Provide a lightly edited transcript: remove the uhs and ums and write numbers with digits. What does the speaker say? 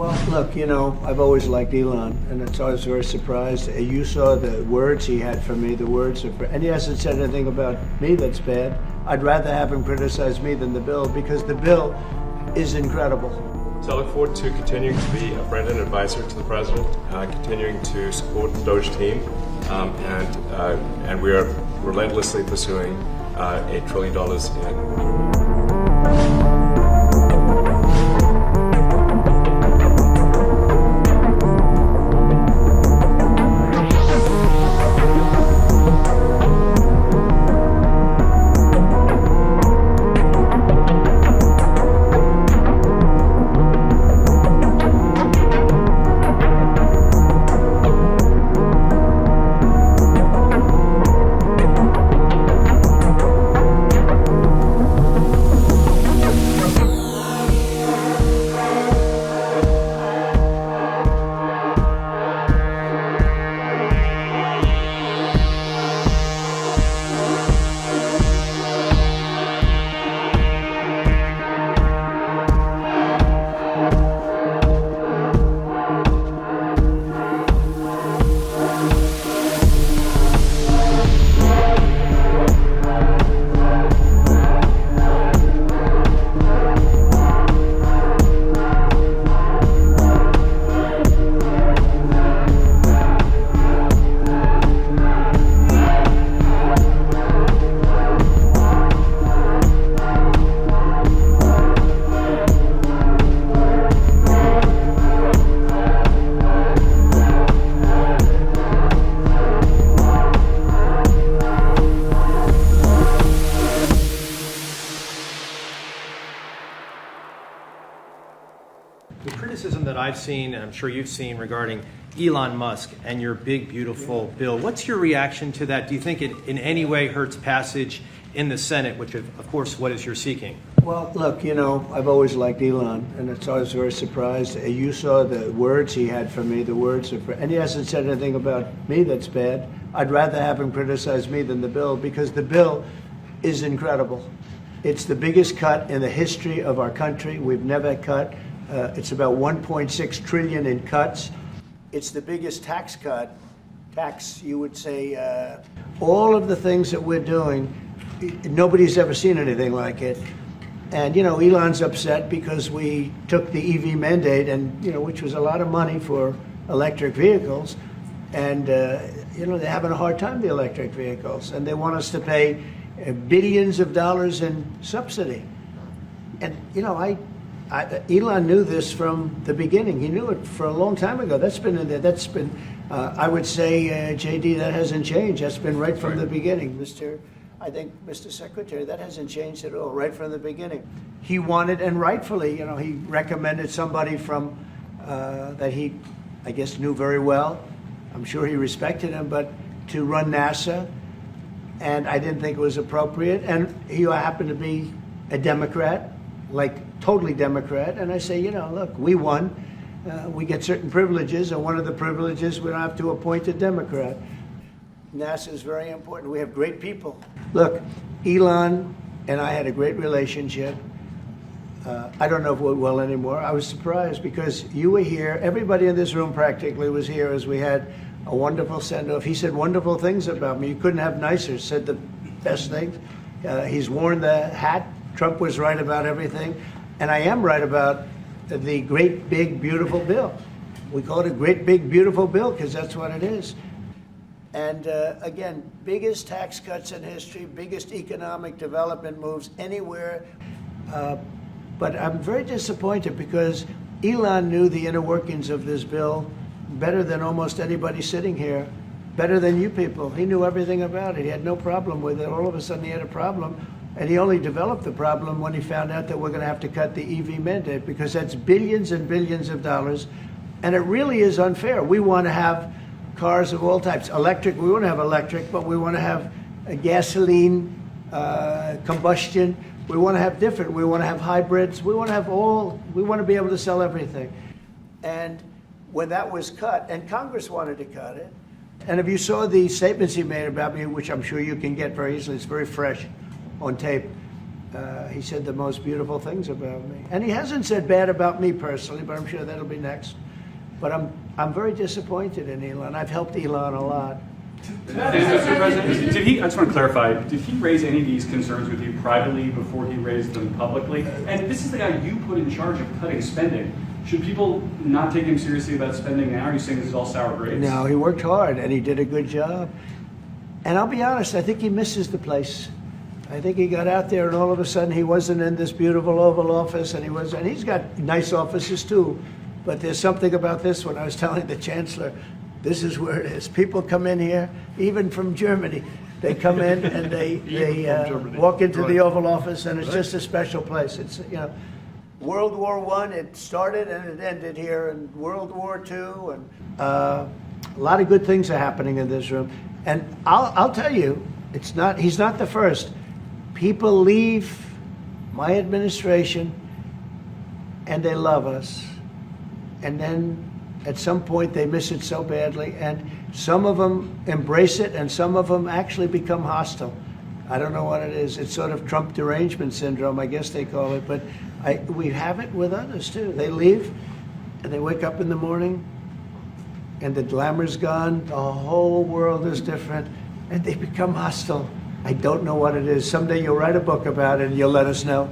Well, look, I've always liked Elon, and it's always very surprised. You saw the words he had for me, and he hasn't said anything about me that's bad. I'd rather have him criticize me than the bill, because the bill is incredible. So I look forward to continuing to be a friend and advisor to the president, continuing to support the DOGE team, and we are relentlessly pursuing $8 trillion in. The criticism that I've seen, and I'm sure you've seen, regarding Elon Musk and your big, beautiful bill, what's your reaction to that? Do you think it in any way hurts passage in the Senate, which, of course, what is you're seeking? Well, look, I've always liked Elon, and it's always very surprised. You saw the words he had for me, and he hasn't said anything about me that's bad. I'd rather have him criticize me than the bill, because the bill is incredible. It's the biggest cut in the history of our country. We've never cut. It's about 1.6 trillion in cuts. It's the biggest tax, you would say. All of the things that we're doing, nobody's ever seen anything like it. And, Elon's upset because we took the EV mandate, and, which was a lot of money for electric vehicles. And, they're having a hard time, the electric vehicles. And they want us to pay billions of dollars in subsidy. And, Elon knew this from the beginning. He knew it for a long time ago. That's been in there. I would say, JD, that hasn't changed. That's been right from the beginning. Mr. Secretary, that hasn't changed at all, right from the beginning. He wanted, and rightfully, he recommended somebody from, that he, I guess, knew very well. I'm sure he respected him, but to run NASA, and I didn't think it was appropriate. And he happened to be a Democrat, totally Democrat, and I say, look, we won. We get certain privileges, and one of the privileges, we don't have to appoint a Democrat. NASA is very important. We have great people. Look, Elon and I had a great relationship. I don't know if we're well anymore. I was surprised because you were here. Everybody in this room practically was here as we had a wonderful send-off. He said wonderful things about me. You couldn't have nicer. Said the best things. He's worn the hat. Trump was right about everything. And I am right about the great, big, beautiful bill. We call it a great, big, beautiful bill because that's what it is. And again, biggest tax cuts in history, biggest economic development moves anywhere. But I'm very disappointed because Elon knew the inner workings of this bill better than almost anybody sitting here, better than you people. He knew everything about it. He had no problem with it. All of a sudden he had a problem. And he only developed the problem when he found out that we're going to have to cut the EV mandate, because that's billions and billions of dollars. And it really is unfair. We want to have cars of all types. Electric, we want to have electric, but we want to have a gasoline, combustion. We want to have different. We want to have hybrids. We want to have we want to be able to sell everything. And when that was cut, and Congress wanted to cut it, and if you saw the statements he made about me, which I'm sure you can get very easily, it's very fresh on tape. He said the most beautiful things about me. And he hasn't said bad about me personally, but I'm sure that'll be next. But I'm very disappointed in Elon. I've helped Elon a lot. Mr. President, I just want to clarify, did he raise any of these concerns with you privately before he raised them publicly? And this is the guy you put in charge of cutting spending. Should people not take him seriously about spending now? Are you saying this is all sour grapes? No, he worked hard and he did a good job. And I'll be honest, I think he misses the place. I think he got out there and all of a sudden he wasn't in this beautiful Oval Office, and he's got nice offices too. But there's something about this one. I was telling the Chancellor, this is where it is. People come in here, even from Germany. They come in and they walk into the Oval Office, and it's just a special place. It's, you know, World War I, it started and it ended here, and World War II, and a lot of good things are happening in this room. And I'll tell you, he's not the first. People leave my administration and they love us. And then at some point they miss it so badly, and some of them embrace it and some of them actually become hostile. I don't know what it is. It's sort of Trump derangement syndrome, I guess they call it, but we have it with others too. They leave and they wake up in the morning and the glamour's gone, the whole world is different, and they become hostile. I don't know what it is. Someday you'll write a book about it and you'll let us know.